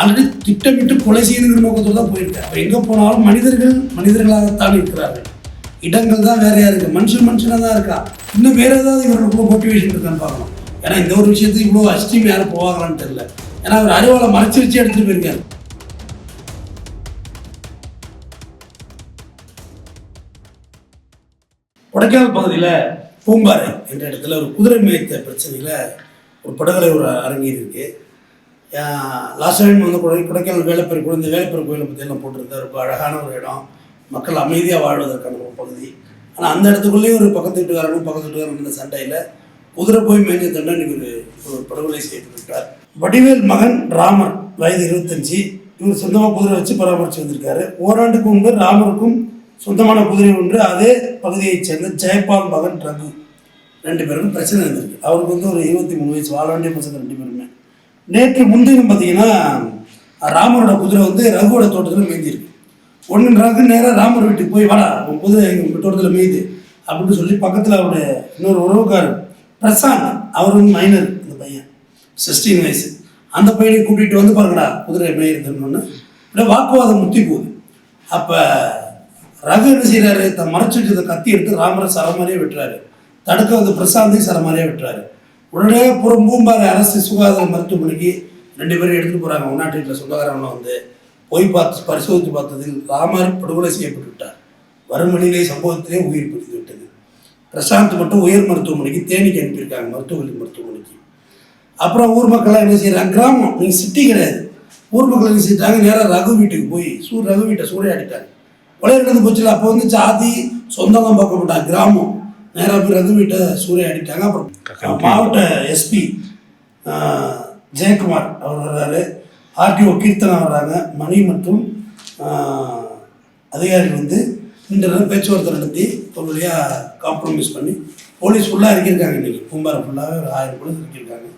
Already திட்டமிட்டு கொலை செய்யணுங்கிற நோக்கத்தோடு தான் போயிருக்காரு. அப்போ எங்கே போனாலும் மனிதர்களாகத்தான் இருக்கிறார்கள். இடங்கள் தான் வேறையாக இருக்குது. மனுஷனாக தான் இருக்கா. இன்னும் வேறு ஏதாவது இவர்களுக்குள்ள மோட்டிவேஷன் இருக்கான்னு பார்க்கணும். ஏன்னா இந்த ஒரு விஷயத்துக்கு இவ்வளோ அஸ்டீம் யாரும் போவாங்களான்னு தெரியல. ஏன்னா அவர் அறிவாளை மறைச்சி வச்சு எடுத்துகிட்டு போயிருக்காரு. கொடைக்கானல் பகுதியில் பூம்பாறை என்ற இடத்துல ஒரு குதிரை மேய்த்த பிரச்சனையில் ஒரு படுகொலை ஒரு அரங்கேறி இருக்கு. லாஸ்ட் டைம் வந்து கொடைக்கானல் வேலைப்பெரு குழந்தை வேலைப்பெரு கோயிலை பற்றியெல்லாம் போட்டிருந்தார். ரொம்ப அழகான ஒரு இடம், மக்கள் அமைதியாக வாழ்வதற்கான ஒரு பகுதி. ஆனால் அந்த இடத்துக்குள்ளேயே ஒரு பக்கத்து வீட்டுக்காரன் இந்த சண்டையில் குதிரை போய் மேய்ஞ்ச தண்டை இன்றைக்கி ஒரு படுகொலை செய்யப்பட்டிருக்கார். வடிவேல் மகன் ராமர், வயது 25. இவர் சொந்தமாக குதிரை வச்சு பராமரித்து வந்திருக்காரு. ஓராண்டுக்கு முன்பு ராமருக்கும் சொந்தமான குதிரை ஒன்று அதே பகுதியைச் சேர்ந்த ஜெயபால் மகன் ரகு 2 பேருக்கும் பிரச்சனை இருந்திருக்கு. அவருக்கு வந்து ஒரு 23 வயசு, வாழ வேண்டிய பசங்க 2 பேருமே. நேற்று முன்தினம் பார்த்தீங்கன்னா ராமரோட குதிரை வந்து ரகுவோட தோட்டத்தில் மேய்ஞ்சிருக்கு. ஒன்று ரகு நேராக ராமர் வீட்டுக்கு போய் வாடா உன் குதிரை எங்கள் தோட்டத்தில் மேய்து அப்படின்னு சொல்லி பக்கத்தில் அவருடைய இன்னொரு உறவுக்காரர் பிரசாந்த், அவர் வந்து மைனர், இந்த பையன் 16 வயசு, அந்த பையனை கூட்டிகிட்டு வந்து பாருங்கடா குதிரை மேய்றதுன்னு இப்படியே வாக்குவாதம் முத்தி போகுது. அப்போ ரகு என்ன செய்கிறாரு, தன் மறைச்சு வச்சதை கத்தி எடுத்து ராமரை சரமாரியே விட்டுறாரு. தடுக்க வந்து பிரசாந்தையும் சரமாரியே விட்டுறாரு. உடனே பூம்பாறை அரசு சுகாதார மருத்துவமனைக்கு 2 பேரும் எடுத்துகிட்டு போகிறாங்க. உள்நாட்டு வீட்டில் சொந்தக்காரங்களை வந்து போய் பரிசோதித்து பார்த்ததில் ராமர் படுகொலை செய்யப்பட்டு விட்டார். வரும் வழியிலே சம்பவத்திலே உயிர் பிரிந்து விட்டது. பிரசாந்த் மட்டும் உயர் மருத்துவமனைக்கு தேனிக்கு அனுப்பியிருக்காங்க, மருத்துவமனைக்கு. அப்புறம் ஊர் மக்கள்லாம் என்ன செய்கிறாங்க, கிராமம் நீங்கள் சிட்டி கிடையாது, ஊர் மக்கள் என்ன செஞ்சிட்டாங்க, நேராக ரகு வீட்டுக்கு போய் ரகு வீட்டை சூறையாடிட்டாங்க. கொலையிடந்து போச்சுல. அப்போ வந்து ஜாதி சொந்தம்லாம் பார்க்க மாட்டாங்க, கிராமம் நேராக போய் ரகு வீட்டை சூறையாடிட்டாங்க. அப்புறம் மாவட்ட எஸ்பி ஜெயக்குமார் அவர் வர்றாரு, ஆர்டிஓ கீர்த்தனா வர்றாங்க, மணி மற்றும் அதிகாரிகள் வந்து இந்த பேச்சுவார்த்தை நடத்தி ஒரு வழியாக காம்ப்ரமைஸ் பண்ணி போலீஸ் ஃபுல்லாக இறக்கியிருக்காங்க. இன்றைக்கி பூம்பாறை ஃபுல்லாகவே ஒரு 1000 போலீஸ் இறக்கியிருக்காங்க.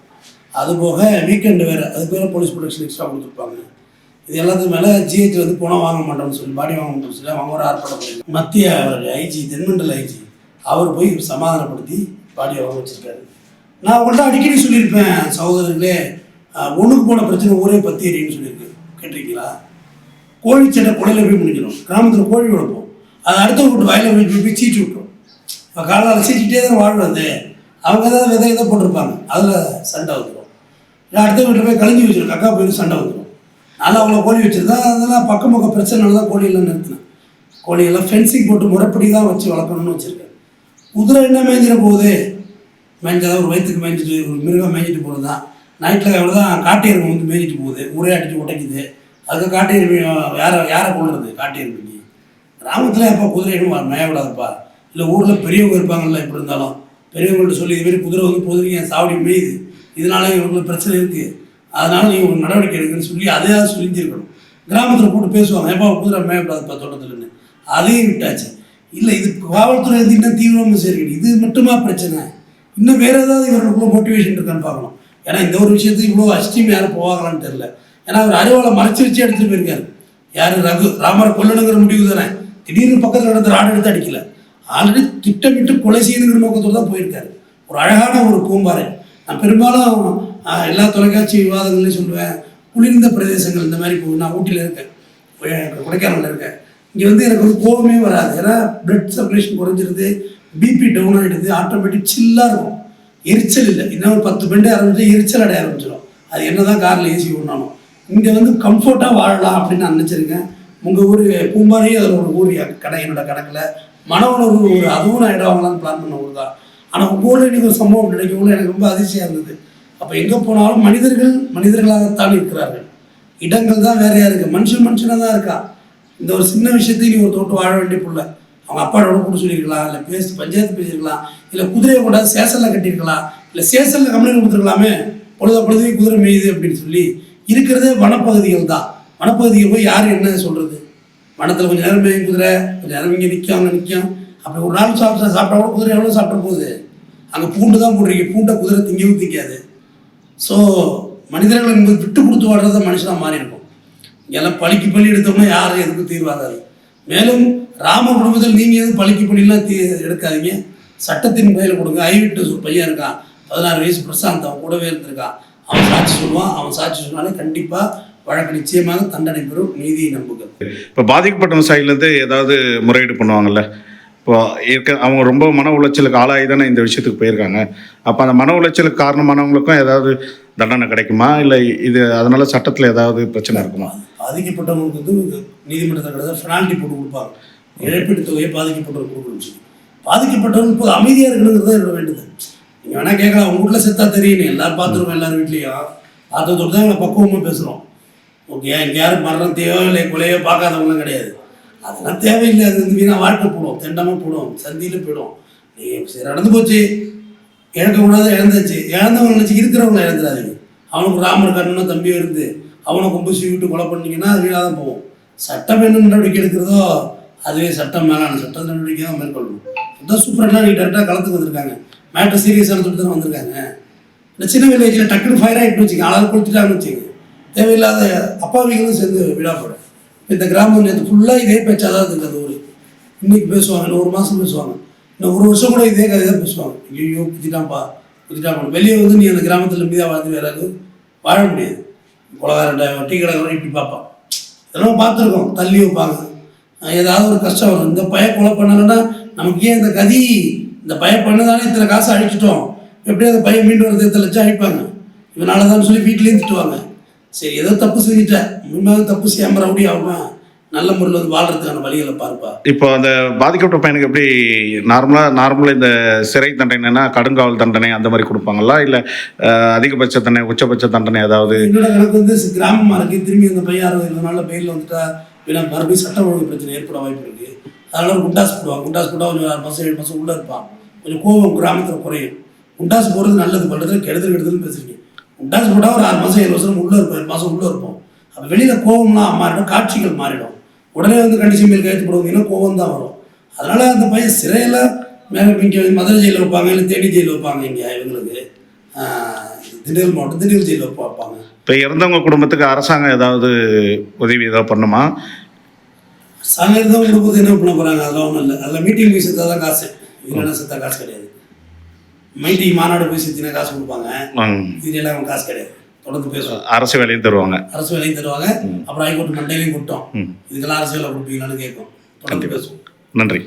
அதுபோக வீக்கெண்டு வேறு, அதுக்கு வேறு போலீஸ் ப்ரொடெக்ஷன் எக்ஸ்ட்ரா கொடுத்துருப்பாங்க. இது எல்லாத்துக்கு மேலே ஜிஹெச் வந்து பணம் வாங்க மாட்டோம்னு சொல்லி, பாடி வாங்க மாட்டோம்னு சொல்லி அவங்க ஒரு ஆர்ப்பாட்டம் பண்ணி மத்திய ஐஜி, தென்மண்டல ஐஜி அவர் போய் சமாதானப்படுத்தி பாடியை வாங்க வச்சுருக்காரு. நான் உங்கள்கிட்ட அடிக்கடி சொல்லியிருப்பேன் சகோதரர்களே, ஒன்றுக்கு போன பிரச்சனை ஊரே பற்றி எறின்னு சொல்லியிருக்கேன், கேட்டிருக்கீங்களா? கோழி சட்டை கொலையில் போய் முடிஞ்சிடும். கிராமத்தில் கோழி வளர்ப்போம், அதை அடுத்த வீட்டு வயலில் போய் சீட்டு விட்டுரும். இப்போ காலையில் சீட்டிகிட்டே தான் வாழ்வது. அவங்க ஏதாவது விதை போட்டிருப்பாங்க, அதில் சண்டை வந்துடும். இல்லை அடுத்த வீட்டில் போய் கழிஞ்சி வச்சிடும், கக்கா போய் சண்டை வந்துடும். நல்லா அவ்வளோ கோழி வச்சுருந்தா அதெல்லாம் பக்கம் பக்கம் பிரச்சனை தான் கோழியெல்லாம் நிறுத்தினேன். கோழியெல்லாம் ஃபென்சிங் போட்டு முறைப்படி தான் வச்சு வளர்க்கணும்னு வச்சுருக்கேன். குதிரை என்ன மேய்ஞ்சிட போகுது, மேய்ஞ்சதான் ஒரு வயிற்றுக்கு மேய்ஞ்சிட்டு ஒரு மிருகம் மேய்ஞ்சிட்டு போகிறது தான். நைட்டில் எவ்வளோ தான் காட்டு எருமை வந்து மேய்ஞ்சிட்டு போகுது, ஊரே அடித்து உடைக்குது. அதுக்கு காட்டு எருமை யாரை கொள்ளுறது? காட்டு எருமைக்கு கிராமத்தில் எப்போ குதிரை எதுவும் மேயக்கூடாதுப்பா. இல்லை ஊரில் பெரியவங்க இருப்பாங்கல்ல, எப்படி இருந்தாலும் பெரியவங்கள்ட்ட சொல்லி இதுமாரி குதிரை வந்து பொதுவீங்க சாவடி மேயுது, இதனால இவங்களுக்கு பிரச்சனை இருக்குது, அதனால் நீங்கள் ஒரு நடவடிக்கை எடுக்குன்னு சொல்லி அதையாவது சொல்லிஞ்சிருக்கணும். கிராமத்தில் போட்டு பேசுவாங்க, எப்போ குதிரை மேயக்கூடாதுப்பா தோட்டத்துலன்னு, அதையும் விட்டாச்சு. இல்லை இது காவல்துறை வந்து இன்னும் தீவிரமாக சேர்க்கணும். இது மட்டுமா பிரச்சனை? இன்னும் வேறு ஏதாவது இவர்களுக்குள்ள மோட்டிவேஷன் இருக்கான்னு பார்க்கணும். ஏன்னா இந்த ஒரு விஷயத்துக்கு இவ்வளோ அஸ்டீம் யாரும் போவாங்களான்னு தெரியல. ஏன்னா அவர் அறிவாளை மறைச்சி வச்சு எடுத்துகிட்டு போயிருக்காரு. யார் ரகு, ராமரை கொல்லணுங்கிற முடிவு தானே. திடீர்னு பக்கத்தில் நடந்த ராடு எடுத்து அடிக்கல, ஆல்ரெடி திட்டமிட்டு கொலை செய்யணுங்கிற நோக்கத்தோடு தான் போயிருக்காரு. ஒரு அழகான ஒரு பூம்பாறை. நான் பெரும்பாலும் எல்லா தொலைக்காட்சி விவாதங்கள்லையும் சொல்லுவேன், குளிர்ந்த பிரதேசங்கள் இந்த மாதிரி போகும். நான் ஊட்டியில் இருக்கேன், கொடைக்கானலில் இருக்கேன். இங்கே வந்து எனக்கு வந்து கோபமே வராது. ஏன்னா பிளட் சர்க்குலேஷன் குறைஞ்சிருது, பிபி டவுன் ஆகிடுது, ஆட்டோமேட்டிக் சில்லாக இருக்கும், எரிச்சல் இல்லை. இன்னும் ஒரு 10 பெண்டு ஆரம்பிச்சு எரிச்சல் அடைய ஆரம்பிச்சிடும். அது என்ன தான் காரில் ஏசி ஓடனாலும் இங்கே வந்து கம்ஃபர்ட்டாக வாழலாம் அப்படின்னு நான் நினச்சிருக்கேன். உங்கள் ஊர் பூம்பாறையும் அதில் ஒரு ஊர் கடை, என்னோட கணக்கில் மன உணர்வு ஒரு அதுவும் நான் இடம் வாங்கலான்னு பிளான் பண்ண ஊர் தான். ஆனால் உங்கள் ஊரில் இன்றைக்கி ஒரு சம்பவம் கிடைக்கும் எனக்கு ரொம்ப அதிர்ச்சியாக இருந்தது. அப்போ எங்கே போனாலும் மனிதர்களாகத்தான் இருக்கிறார்கள். இடங்கள் தான் வேறையாக இருக்குது, மனுஷனாக தான் இருக்கா. இந்த ஒரு சின்ன விஷயத்தையும் நீ ஒரு தோட்டு வாழ வேண்டிய பிள்ளை. அவங்க அப்பாவோட கூட சொல்லியிருக்கலாம், இல்லை பஞ்சாயத்து பேசியிருக்கலாம், இல்லை குதிரையை கூட சேசலில் கட்டியிருக்கலாம், இல்லை சேசலில் கம்ப்ளைண்ட் கொடுத்துருக்கலாமே, பொழுதுக்கு குதிரை மேயுது அப்படின்னு சொல்லி. இருக்கிறதே வனப்பகுதிகள் தான். வனப்பகுதிகள் போய் யார் என்ன சொல்கிறது? வனத்தில் கொஞ்சம் நேரம் மேயும் குதிரை, கொஞ்சம் நேரம் இங்கே நிற்கும், அங்கே நிற்கும். அப்படி ஒரு நாள் சாப்பிட்டா கூட குதிரை எவ்வளோ சாப்பிட போகுது? அங்கே பூண்டு தான் போடுறீங்க, பூண்டை குதிரை திங்கவும் திங்காது. ஸோ மனிதர்கள் என்பது விட்டு கொடுத்து வாழ்றத மனுஷனாக மாறி இருக்கும். இங்கெல்லாம் பழிக்கு பள்ளி எடுத்தோம்னா யாரும் எதுக்கும் தீர்வாகாது. மேலும் ராம குடும்பத்தில் நீங்கள் எதுவும் பழிக்கு பள்ளிலாம் எடுக்காதீங்க, சட்டத்தின் கையில் கொடுங்க. ஐவிட்டு ஒரு பையன் இருக்கான், 16 வயசு பிரசாந்த், அவன் கூடவே இருந்திருக்கான். அவன் சாட்சி சொல்லுவான். அவன் சாட்சி சொன்னாலே கண்டிப்பாக வழக்கு நிச்சயமாக தண்டனை பெறும், நீதியை நம்புங்கள். இப்போ பாதிக்கப்பட்ட சைட்லேருந்து ஏதாவது முறையீடு பண்ணுவாங்கல்ல, இப்போ அவங்க ரொம்ப மன உளைச்சலுக்கு ஆளாகி தானே இந்த விஷயத்துக்கு போயிருக்காங்க. அப்போ அந்த மன உளைச்சலுக்கு காரணமானவங்களுக்கும் ஏதாவது தண்டனை கிடைக்குமா, இல்லை இது அதனால சட்டத்தில் ஏதாவது பிரச்சனை இருக்குமா? பாதிக்கப்பட்டவங்களுக்கு நீதிமன்றத்தில் கிடையாது, பெனால்ட்டி போட்டு கொடுப்பாங்க. இழப்பீட்டு தொகையை பாதிக்கப்பட்டவர்கள் கொடுக்கணும். பாதிக்கப்பட்டவங்க இப்போ அமைதியாக இருக்கணுங்கிறது என்னோட வேண்டுதல். நீங்கள் வேணால் கேட்கலாம், உங்கள் வீட்டில் செத்தா தெரியும், எல்லாரும் பார்த்துருக்கோம், எல்லாரும் வீட்லேயும் பார்த்ததோடு தான் எங்களை பக்குவமாக பேசுகிறோம். ஓகே, இங்கே யாரும் மரணத்தையோ இல்லை கொலையோ பார்க்காதவங்களாம் கிடையாது. அதெல்லாம் தேவையில்லை. அது வந்து வீணாக வாழ்க்கை போடும், தெண்டமாக போடும், சந்தியில் போயிடும். சரி நடந்து போச்சு, இழக்கக்கூடாது, இழந்தாச்சு. இழந்தவங்க நினச்சி இருக்கிறவங்கள இழந்துடாதீங்க. அவனுக்கு ராமர் கண்ணனும் தம்பியோ இருந்து அவனை கொம்பு விட்டு கொலை பண்ணிங்கன்னா அது வீணாக தான் போகும். சட்டம் என்ன நடவடிக்கை எடுக்கிறதோ அதுவே சட்டம் மேலான சட்ட நடவடிக்கை தான் மேற்கொள்ளணும். இதுதான் சூப்பராக நீங்கள் டேரெக்டாக களத்துக்கு வந்திருக்காங்க, மேட்டர் சீரியஸான சொல்லிட்டு தான் வந்திருக்காங்க. இந்த சின்ன வில்லேஜில் டக்குனு ஃபயர் ஆகிட்டு வச்சுங்க, ஆளால் கொடுத்துட்டாங்கன்னு வச்சுங்க, தேவையில்லாத அப்பாவிகளும் சேர்ந்து விழாப்படும். இந்த கிராமம் நேற்று ஃபுல்லாக இதே பேச்சாக தான் இருக்குது. அது ஒரு இன்னைக்கு பேசுவாங்க, இன்னும் 1 மாதம் பேசுவாங்க, இன்னும் 1 வருஷம் கூட இதே கதை தான் பேசுவாங்க. ஐயோ குத்திட்டான்ப்பா குத்திட்டான். வெளியே வந்து நீ அந்த கிராமத்தில் மீதாக வாழ்ந்து வேறாது வாழ முடியாது. கொலகாரன் டீ கடைக்காரன் இப்படி பார்ப்பான். இதெல்லாம் பார்த்துருக்கோம். தள்ளி வைப்பாங்க, ஏதாவது ஒரு கஷ்டம் வரும். இந்த பையன் கொலை பண்ணலைன்னா நமக்கு ஏன் இந்த கதி, இந்த பையன் பண்ணதானே இத்தனை காசை அழிச்சிட்டோம், எப்படியும் அந்த பையன் மீண்டும் ஒரு 2 லட்சம் அழிப்பாங்க, இவனால தான் சொல்லி வீட்லேயும் திட்டுவாங்க. சரி ஏதோ தப்பு செஞ்சுட்டேன், முன்னாடி தப்பு செய்யாமல் ரவுடி ஆகுமா, நல்ல முறையில் வந்து வாழ்கிறதுக்கான வழிகளை பார்ப்பா. இப்போ அந்த பாதிக்கப்பட்ட பையனுக்கு எப்படி நார்மலாக இந்த சிறை தண்டனைனா கடுங்காவல் தண்டனை அந்த மாதிரி கொடுப்பாங்களா, இல்லை அதிகபட்ச தண்டனை உச்சபட்ச தண்டனை ஏதாவது? என்னோட கணக்கு வந்து கிராமமாக இருக்குது. திரும்பி அந்த பையன் 60 நாளில் பெயிலில் வந்துட்டா மறுபடியும் சட்ட ஒழுங்கு பிரச்சனை ஏற்பட வாய்ப்பு இருக்குது. அதனால் குண்டாஸ் போடுவாங்க. குண்டாஸ் போட்டால் கொஞ்சம் 6 மாதம் 7 மாதம் உள்ளே இருப்பான். கொஞ்சம் கோபம் கிராமத்தில் குறையும். குண்டாஸ் போடுறது நல்லது, பண்ணுறதுல கெடுதல்னு பேசுறீங்க. குண்டாஸ் போட்டால் ஒரு 6 மாதம் 7 வருஷம் உள்ளே இருப்போம், 7 மாதம் உள்ளே இருப்போம். அப்போ வெளியில் கோபம்லாம் மாறிடும், காட்சிகள் மாறிடும். உடனே வந்து கண்டிஷன் மேல் கையெழுத்து போடுவீங்கன்னா கோபம் தான் வரும். அதனால் அந்த பையன் சிறையில் இங்கே மதுரை ஜெயிலில் வைப்பாங்க, இல்லை தேனி ஜெயிலில் வைப்பாங்க. இங்கே இவங்களுக்கு திண்டுக்கல் மாவட்டம் திண்டுக்கல் ஜெயிலில் வைப்பாங்க. இப்போ இறந்தவங்க குடும்பத்துக்கு அரசாங்கம் ஏதாவது உதவி ஏதாவது பண்ணுமா? அரசாங்கம் இருந்தவங்க குடும்பத்தை என்ன பண்ண போகிறாங்க, அதெல்லாம் ஒன்றும் இல்லை. அதில் மீட்டிங் போய் சேர்த்தா தான் காசு, இல்லைன்னா சேர்த்தா காசு கிடையாது. மீட்டிங் மாநாடு போய் சேர்த்தினா காசு கொடுப்பாங்க, இதெல்லாம் காசு கிடையாது. தொடர்ந்து பேசுவோம். அரசு வேலையும் தருவாங்க, அரசு வேலையும் தருவாங்க. அப்புறம் ஹைகோர்ட் மண்டையிலையும் கூட்டம், இதுக்கெல்லாம் அரசு வேலை கொடுப்பீங்களான்னு கேட்கும். தொடர்ந்து பேசுவோம். நன்றி.